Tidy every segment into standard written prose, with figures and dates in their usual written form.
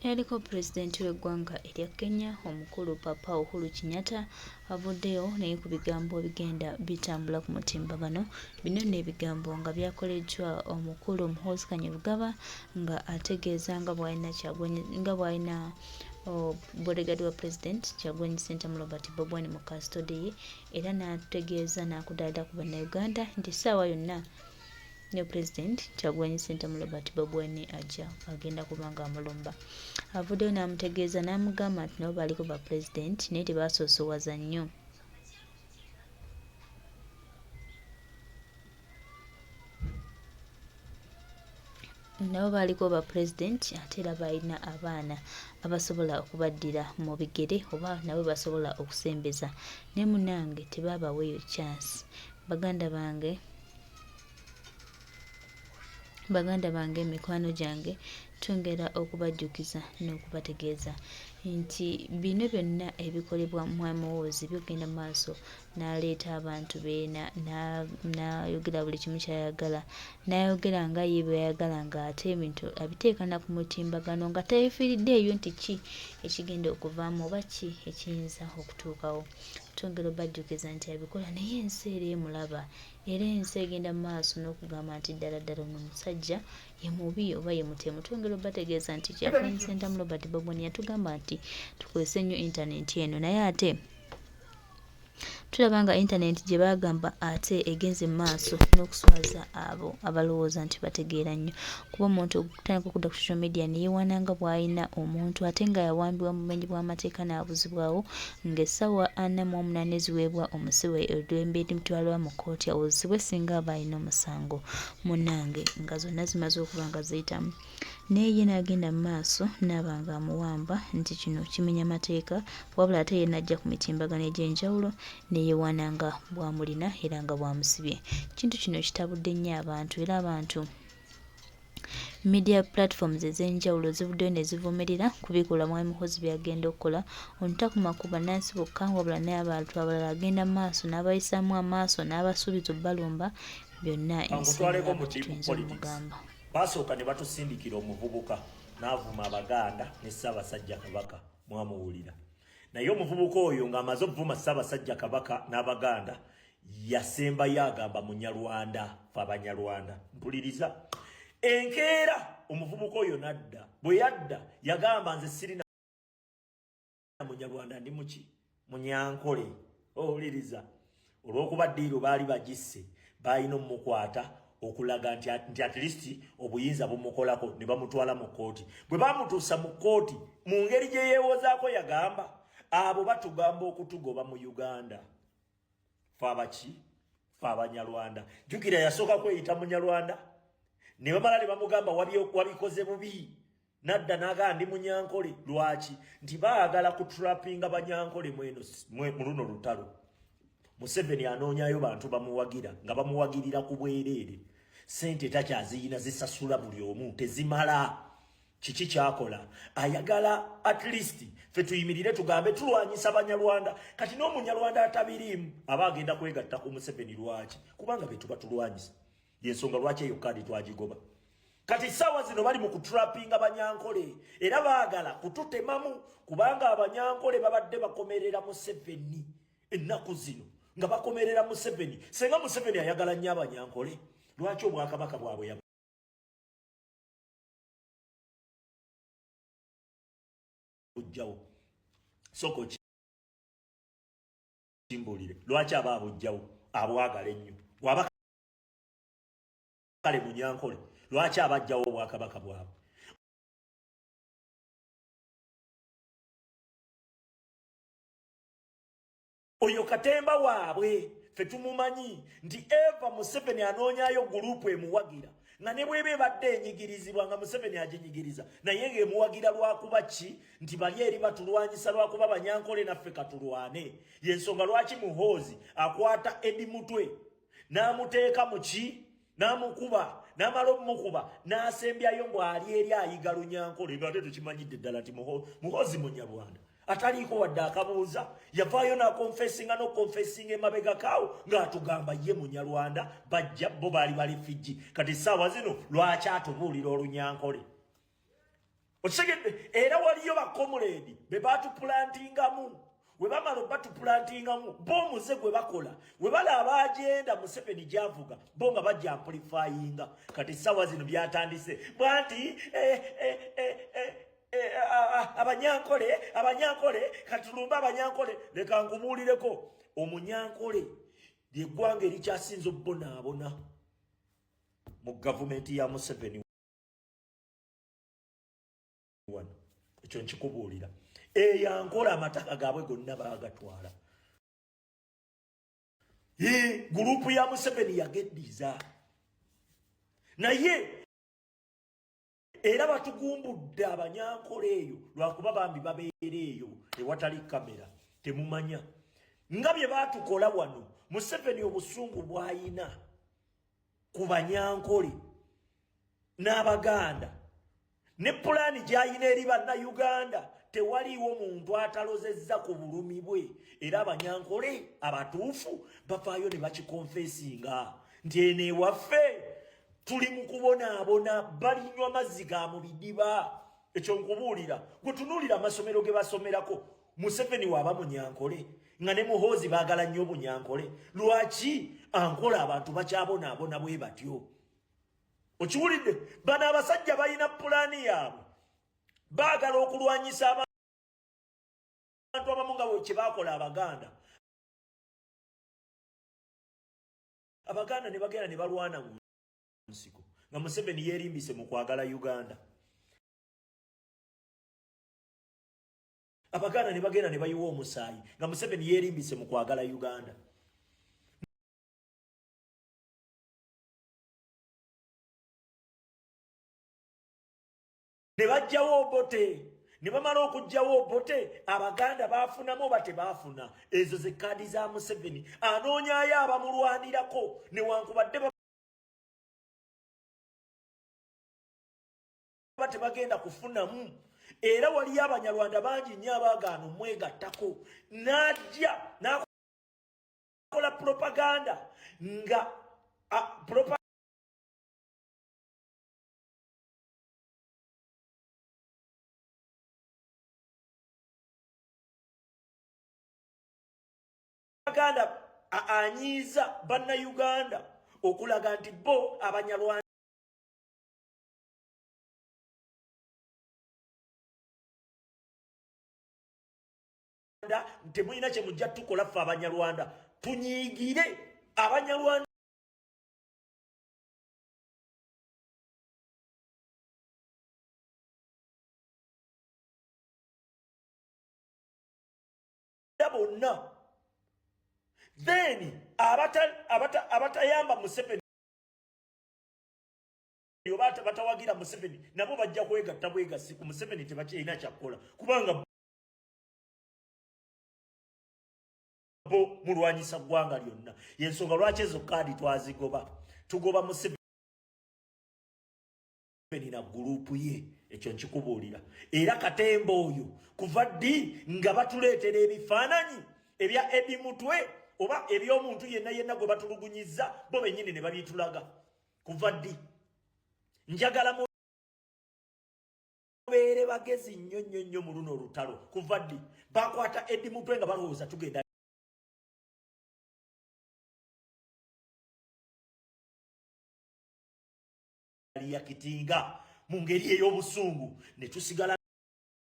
Yaliko pulezidenti w'eggwanga erya Kenya omukulu Papa Uhuru Kenyatta avuddeyo naye ku bigambo bigenda bitambula ku mutimbagano. Bino n'ebigambo nga byakoleddwa omukulu Muhoozi Kainerugaba nga ategeeza nga bw'alina bodegaadi wa pulezidenti Kyagulanyi Ssentamu Robert Bob Wine mu kasitode ye, era n'ategeeza n'akudaalira ku bannayuganda nti essaawa yonna ne pulezidenti Kyagulanyi Ssentamu Robert Bob Wine agenda kuba nga amulumba. Avuddeyo n'amutegeeza n'amugamba nti nabo baaliko ba pulezidenti naye tebaasoosowaza nnyo. Nabo baaliko ba pulezidenti ate era balina abaana abasobola okubaddira mu bigere oba nabo basobola okusembeza, naye munnange tebaabaweeyo chance. Baganda bange mikwano gyange twongera okubajjukiza n'okubategeeza nti bino byonna ebikolebwa Mwami Muhoozi bigenda mu maaso, n'aleeta abantu be n'ayogera buli kimu ky'ayagala, n'ayogera nga ye bw'ayagala ng'ate ebintu abiteeka na ku mutimbagano nga teyeefiiriddeeyo nti ki ekigenda okuvaamu oba ki ekiyinza okutuukawo. Twongera obajjukiza nti abikola naye ensi era emulaba, era ensi egenda mu maaso n'okugamba nti ddala ddala ono omusajja ye mubi oba ye mutemu. Twongera obategeeza nti Kyagulanyi Ssentamu Robert Bob Wine yatugamba nti tukozese nnyo intaneti eno, naye ate tulaba nga intaneti gye baagamba ate egenze mu maaso n'okuswaza abo abalowooza nti bategeera nnyo. Kuba omuntu okutandika okudda ku social media ne yeewaana nga bw'alina omuntu ate nga yawambibwa mu bumenyi bw'amateeka n'abuzibwawo, ng'essaawa 48 ziweebwa omusibe eddembe erimutwalwa mu kkooti awozesebwe singa aba alina omusango. Munnange nga zonna zimaze okuba nga ziyitamu, naye ye n'agenda mu maaso n'aba nga amuwamba nti kino kimenya mateeka, wabula ate ye n'ajja ku mitimbagano egy'enjawulo ne yeewaana nga bw'amulina era nga bw'amusibye. Ekintu kino kitabudde nnyo abantu, era abantu media platforms ez'enjawulo zivuddeyo ne zivumirira kubikola Mwami Muhoozi by'agenda okukola. Ono takoma ku bannansi bokka wabula n'abantu abalala agenda mu maaso n'abayisaamu amaaso n'abasuubiza obbalumba, byonna ensinga tuyinza omugamba. Baasooka ne batusindikira omuvubuka n'avuma Abaganda ne Ssaabasajja Kabaka, mwamuwulira. Naye omuvubuka oyo ng'amaze okuvuma Ssaabasajja Kabaka n'Abaganda yasembayo agamba Munyarwanda, fe Abanyarwanda. Mpuliriza, enkeera omuvubuka oyo n'adda, bwe yadda yagamba nze sirina Munyarwanda, ndi muki Munyankole. Owuliriza, olw'okuba ddiiro baali bagisse balina omukwata okulaga nti at least obuyinza bumukolako ne bamutwala mu kkooti. Bwe bamutuusa mu kkooti mu ngeri gye yeewozaako yagamba abo batugamba okutugoba mu Uganda, fe abaki fe Abanyarwanda. Jjukira yasooka kweyita Munyarwanda ne bamala ne bamugamba wabikoze bubi, n'adda n'agamba ndi Munyankole. Lwaki? Nti baagala kutrapinga Banyankole mu luno lutalo. Museveni anoonyayo bantu bamuwagira nga bamuwagirira ku bwereere, sente takyaziyina zisasula buli omu, tezimala. Kiki kyakola? Ayagala at least fe tuyimirire tugambe tulwanyisa Banyarwanda. Kati n'Omunyarwanda atabiriimu aba agenda kwegatta ku Museveni. Lwaki? Kubanga be tuba tulwanyisa. Yensonga lwaki eyo kadi twagigoba. Kati ssaawa zino bali mu kutrapinga Banyankole era baagala kututemamu, kubanga Abanyankole babadde bakomerera Museveni ennaku zino, nga bakomerera Museveni. Senga Museveni ayagala nnyo Abanyankole, lwaki obwakabaka bwabwe yabujjawo? Soko kimbulire, lwaki aba abujjawo abwagala ennyo? Bw'aba kale Munyankole, lwaki abajjawo obwakabaka bwabwe? Oyo Katemba waabwe fe tumumanyi nti Eva Museveni anoonyayo gurupu emuwagira, nga ne bweba ebadde enyigirizibwa nga Museveni aginyigiriza, naye ng'emuwagira lwakuba ki? Nti bali eri batulwanyisa lwakuba Banyankole naffe katulwane. Yensonga lwaki Muhoozi akwata Edi Mutwe n'amuteeka mu ki? N'amukuba, n'amala omukuba n'asembyayo mbw'ali eri ayiga Lunyankole, ng'ate tukimanyidde ddala nti Muhoozi Munyarwanda ataliiko wadde akabuuza. Yavaayo n'akonfesinga n'okonfesinga emabega kaawo ng'atugamba ye Munyarwanda, bajja bo baali bali Fiji. Kati essaawa zino lwaki atubuulira Olunyankole? Otegedde era waliyo bakomuledi be batuplantingamu we bamala batuplantingamu bo muze gwe bakola we balaba agenda Museveni gyavuga bo nga bajja amplifyinga kati sawa zino byatandise bwanti abanyankole katulumba abanyankole leka nkubuulireko omunyankole ly'eggwanga erikyasinza obbonaabona mu gavumenti ya Museveni wano ekyo nkikubuulira eyankola amataka gaabwe gonna baagatwala gurupu ya Museveni yageddiza naye era batugumbudde abanyankole eyo lwakuba bambi babeera eyo ewatali kamera temumanya nga bye baatukola wano Museveni obusungu bw'ayina ku banyankole n'Abaganda ne pulaani gy'ayina eri bannayuganda tewaliiwo muntu atalozezza ku bulumi bwe era abanyankole abatuufu bavaayo ne bakikonfesinga nti eno ewaffe tuli mu kubonaabona balinywa mazzi ga mu bidiba ekyo nkubuulira gwe tunuulira amasomero ge basomerako Museveni waaba munyankole nga ne muhoozi baagala nnyo obunyankole lwaki ankola abantu bakyabonaabona bwe batyo okiwulidde bano abasajja balina pulaani yaabwe baagala okulwanyisa abantu abamu nga kye baakola abaganda ne bagenda ne balwana mu nsiko nga Museveni yeerimbise mu kwagala Uganda abaganda ne bagenda ne bayiwa omusaayi nga Museveni yeerimbise mu kwagala Uganda ne bajjawo Obote ne bamala okujjawo Obote abaganda baafunamu oba tebaafuna ezo ze kaadi za Museveni anoonyaayo abamulwanirako newankubadde baba tebagenda kufunamu era waliyo abanyarwanda bangi nnyo abaagaana omwegattako n'ajja n'akola propaganda nga propaganda anyiiza bannayuganda okulaga nti bo abanyarwanda temulina kye mujja tukola ffe abanyarwanda tunyiigire abanyarwanda bonna then abatayamba Museveni oba batawagira Museveni nabo bajja kwegatta bwegasi ku Museveni tebakyalina kyakukola kubanga bo mulwanyisa ggwanga lyonna yensonga lwaki ezo kaadi twazigoba tugoba Museveni na gurupu ye ekyo nkikubuulira era Katemba oyo kuva ddi nga batuleetera ebifaananyi ebya Eddie Mutwe oba eby'omuntu yenna gwe batulugunyiza bo bennyini ne babyetulaga kuva ddi njagala mubeere bagezi nnyo mu luno olutalo kuva ddi bakwata Eddie Mutwe nga balowooza tugenda yakitinga mu ngeri ey'obusungu ne tusigala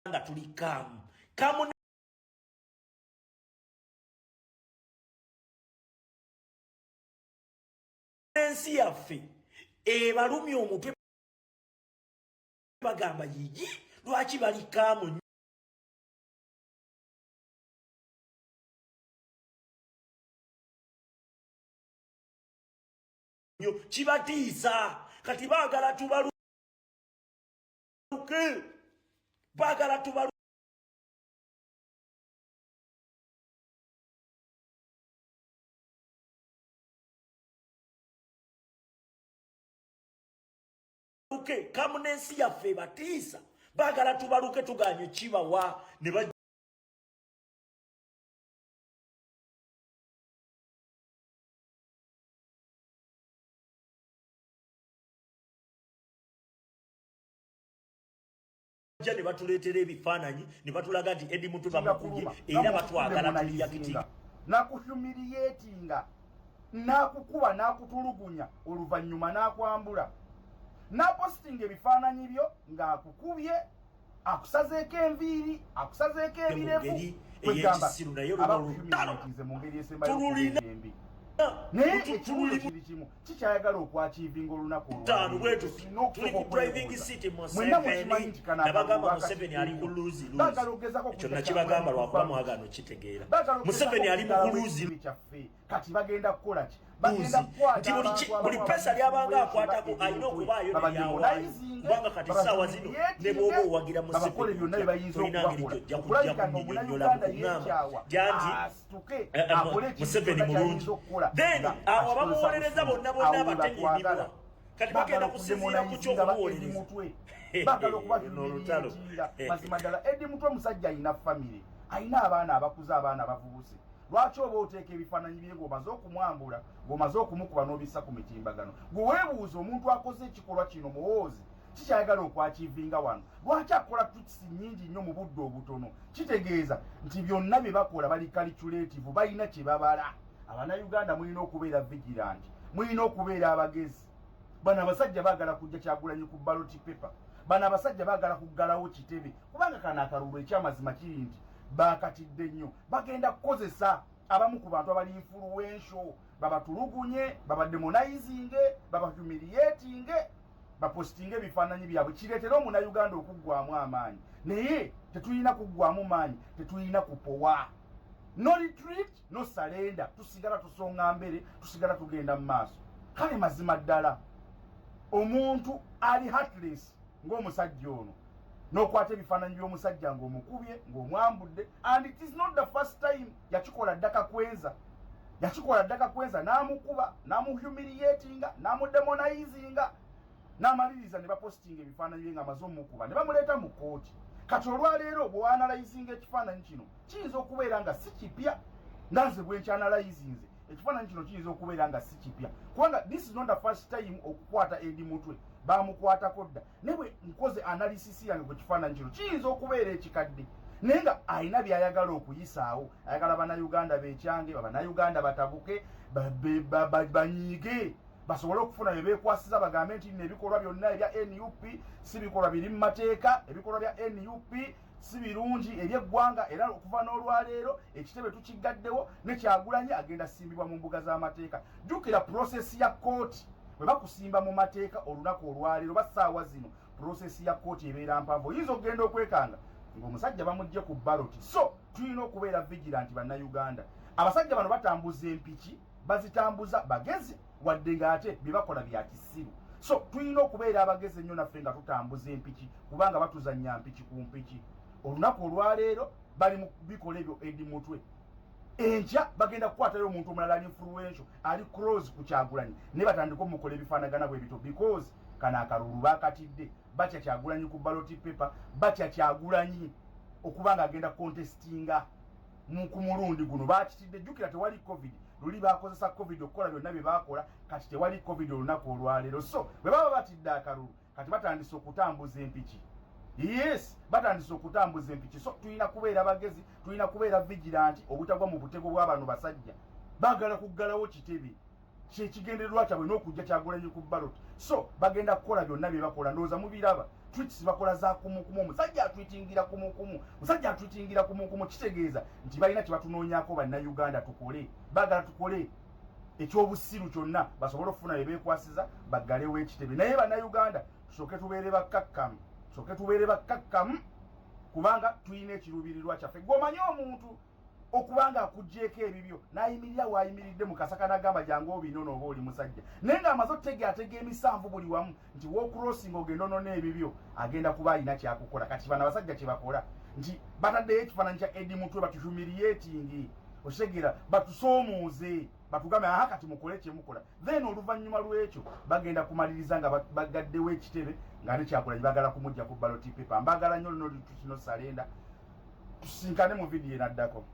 nga tuli kamu n'ensi yaffe ebalumya omutwe bagamba yigi lwaki bali kamu nnyo kibatiisa kati baagala tubaluke baagala tubaluke kamu n'ensi yaffe batiisa baagala tubaluke tuganye kibawa ne ne batuleetera ebifaananyi ne batulaga nti Eddie Mutwe bamukubye era batwagala tuliyakitinga nakuhumiriyetinga nakukuba nakutulugunya oluvannyuma nakwambula napostinga ebifaananyi byo ng'akukubye akusazeeko enviiri akusazeeko ebirevu kwegamba abakuhumiriyetinze mu ngeri esembayo embi naye ekibuuzo kiri kimu kikyayagala okwakiivinga olunaku olwaleero nabagamba Museveni ali ku luzi nakibagamba lwakuba mwagaano kitegeera Museveni ali mu kuluzi kyaffe kati bagenda kukola ki nti buli pesa lyabanga akwatako alina okubaayo neryawaayo kubanga kati ssaawa zino ne bw'oba owagira Museveni tolina ngeri gyojja kujja kunnyonnyola mukuŋŋamba gyanti Museveni mulungi then abo abamuwolereza bonna abatenya emibwa kati bagenda kusinziira ku ky'okumuwolereza bagala okubatumiringa mazima ddala Eddie Mutwe musajja alina famire alina abaana abakuze abaana abavubuse lwaki oba oteeka ebifaananyi bye ng'omaze okumwambula ng'omaze okumukuba n'obissa ku mitimbagano gwe weebuuza omuntu akoze ekikolwa kino muwoozi kikyayagala okwakiivinga wano lwaki akola tukisi nnyingi nnyo mu budde obutono kitegeeza nti byonna bye bakola bali calculative balina kye babala Abanayuganda mulina okubeera vigilant mulina okubeera abagezi bano abasajja baagala kujja Kyagulanyi ku ballot paper bano abasajja baagala kuggalawo kitebe kubanga kana akalulu ekyamazima kiri nti baakatidde nnyo bagenda kukozesa abamu ku bantu abali influential babatulugunye babademonizing babahumiliating bapostinge ebifaananyi byabwe kireetera omunayuganda okuggwamu amaanyi naye tetulina kuggwamu maanyi tetulina kupowa no retreat no surrender tusigala tusonga mbere tusigala tugenda mu maaso kale mazima ddala omuntu ali heartless ng'omusajja ono n'okwata ebifaananyi by'omusajja ng'omukubye ng'omwambudde and it is not the first time yakikola ddaka kweza n'amukuba n'amuhumiliatinga n'amudemonizinga n'amaliriza ne bapostinga ebifaananyi bye ng'amaze omukuba ne bamuleeta mu kkooti kati olwaleero bwe waanalayizinga ekifaananyi kino kiyinza okubeera nga si kipya nanze bwe nkyanalayinze ekifaananyi kino kiyinza okubeera nga si kipya kubanga this is not the first time okukwata Eddie Mutwe bamukwatako dda ne bwe nkoze analysis yange ku kifaananyi kino kiyinza okubeera ekikadde naye nga alina by'ayagala okuyisaawo ayagala Abanayuganda beekyange Abanayuganda batabuke banyiige basobole okufuna bye beekwasiza bagambe nti ebikolwa byonna ebya NUP si bikolwa biri mu mateeka ebikolwa bya NUP si birungi eby'eggwanga era okuva n'olwaleero ekitebe tukigaddewo ne Kyagulanyi agenda simbibwa mu mbuga z'amateeka jjukira prosesi ya kooti bwe bakusimba mu mateeka olunaku olwaleero basaawa zino prosesi ya kooti ebeera mpanvu oyinza okugenda okwekanga ng'omusajja bamugye ku ballot so tulina okubeera vigilant bannayuganda abasajja bano batambuza empiki bazitambuza bagezi wadde ng'ate bye bakola bya kisiru so tulina okubeera abagezi ennyo naffe nga tutambuza empiki kubanga batuzannya mpiki ku mpiki olunaku olwaleero bali mu bikola ebyo Eddie Mutwe enkya bagenda kukwatayo omuntu omulala ali influential ali close ku Kyagulanyi ne batandika omukola ebifaanagana bwe bito because kana akalulu baakatidde batya Kyagulanyi ku ballot paper batya Kyagulanyi okuba nga agenda contestinga ku mulundi guno baakitidde jjukira tewali covid luli bakozesa covid okukola byonna bye baakola kati tewali covid olunaku olwaleero so bwe baba batidde akalulu kati batandise okutambuza empiki yes batandise okutambuza empiki so tulina kubeera bagezi tulina kubeera vigilant obutagwa mu butego bw'abano basajja baagala kuggalawo kitebe kyekigendererwa kyabwe n'okujja Kyagulanyi ku ballot so bagenda kukola byonna bye bakola ndowooza mubiraba tweets bakola za kumukumu omusajja atwitingira kumukumu kitegeeza nti balina kye batunoonyaako bannayuganda tukole baagala tukole ekyobusiru kyonna basobole okufuna bye beekwasiza baggalewo ekitebe naye bannayuganda tusooke tubeere bakkakkamu kubanga tulina ekiruubirirwa kyaffe gw'omanyi omuntu okubanga akugjeeko ebibyo n'ayimirira waayimiridde mu kasaka n'agamba jangu obinono oba oli musajja naye ng'amaze otegeatega emisanvu buli wamu nti w'okurosinga ogenda onona ebibyo agenda kuba alina kyakukola kati bano abasajja kye bakola nti bataddeyo ekifaananyi kya Eddie Mutwe batuhumiliating okitegera batusoomuuze batugambe aha kati mukole kye mukola then oluvannyuma lw'ekyo bagenda kumaliriza nga bagaddewo ekitebe nga ne Kyagulanyi bagala kumujja ku ballot paper mbagala nnyo luno kino salenda tusinkane mu vidiyo enaddako.